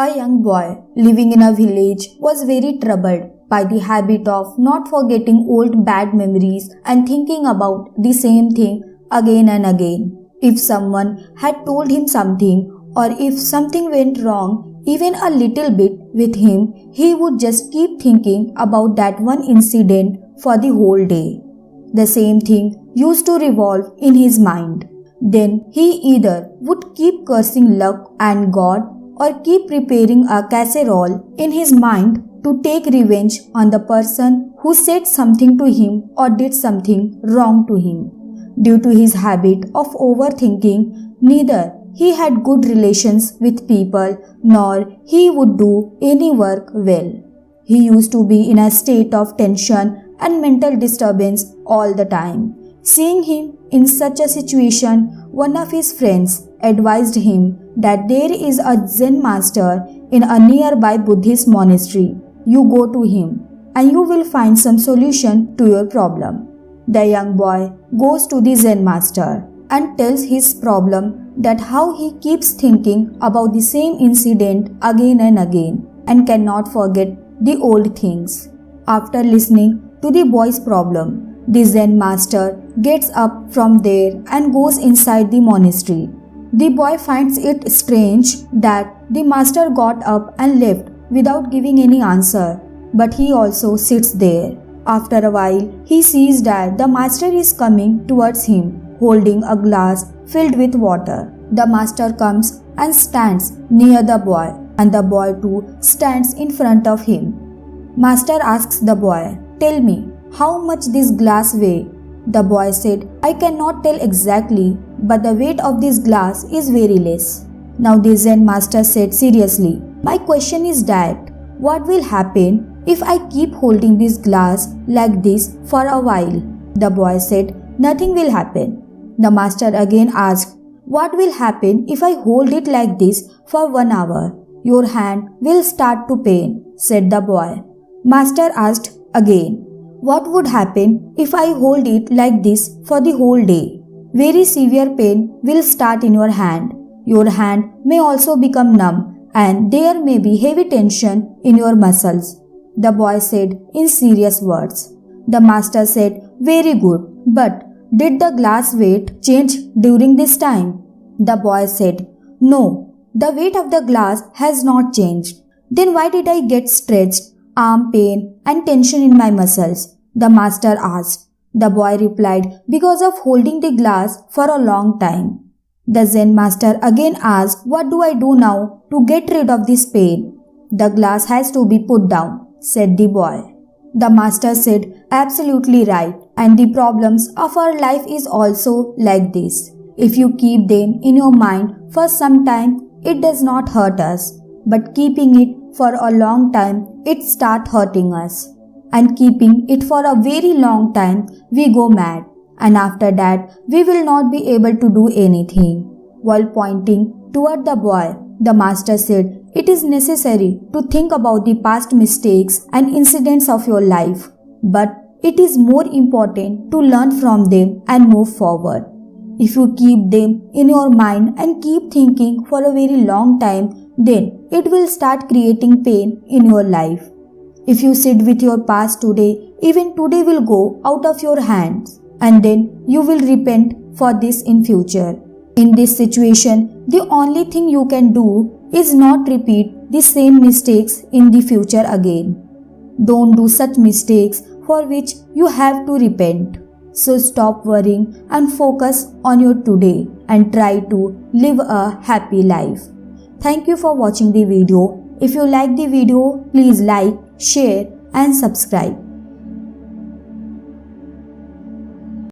A young boy living in a village was very troubled by the habit of not forgetting old bad memories and thinking about the same thing again and again. If someone had told him something, or if something went wrong even a little bit with him, he would just keep thinking about that one incident for the whole day. The same thing used to revolve in his mind. Then he either would keep cursing luck and God, or keep preparing a casserole in his mind to take revenge on the person who said something to him or did something wrong to him. Due to his habit of overthinking, neither he had good relations with people nor he would do any work well. He used to be in a state of tension and mental disturbance all the time. Seeing him in such a situation, one of his friends advised him that there is a Zen master in a nearby Buddhist monastery. You go to him and you will find some solution to your problem. The young boy goes to the Zen master and tells his problem, that how he keeps thinking about the same incident again and again and cannot forget the old things. After listening to the boy's problem, the Zen master gets up from there and goes inside the monastery. The boy finds it strange that the master got up and left without giving any answer, but he also sits there. After a while, he sees that the master is coming towards him, holding a glass filled with water. The master comes and stands near the boy, and the boy too stands in front of him. Master asks the boy, "Tell me, how much this glass weighs?" The boy said, "I cannot tell exactly, but the weight of this glass is very less." Now the Zen master said seriously, "My question is that, what will happen if I keep holding this glass like this for a while?" The boy said, "Nothing will happen." The master again asked, "What will happen if I hold it like this for 1 hour?" "Your hand will start to pain," said the boy. Master asked again, "What would happen if I hold it like this for the whole day?" "Very severe pain will start in your hand. Your hand may also become numb and there may be heavy tension in your muscles," the boy said in serious words. The master said, "Very good, but did the glass weight change during this time?" The boy said, "No, the weight of the glass has not changed." "Then why did I get stretched, arm pain and tension in my muscles?" the master asked. The boy replied, "Because of holding the glass for a long time." The Zen master again asked, "What do I do now to get rid of this pain?" "The glass has to be put down," said the boy. The master said, "Absolutely right, and the problems of our life is also like this. If you keep them in your mind for some time, it does not hurt us, but keeping it for a long time, it starts hurting us. And keeping it for a very long time, we go mad, and after that, we will not be able to do anything." While pointing toward the boy, the master said, "It is necessary to think about the past mistakes and incidents of your life, but it is more important to learn from them and move forward. If you keep them in your mind and keep thinking for a very long time, then it will start creating pain in your life. If you sit with your past today, even today will go out of your hands, and then you will repent for this in future. In this situation, the only thing you can do is not repeat the same mistakes in the future again. Don't do such mistakes for which you have to repent. So stop worrying and focus on your today and try to live a happy life." Thank you for watching the video. If you like the video, please like, share and subscribe.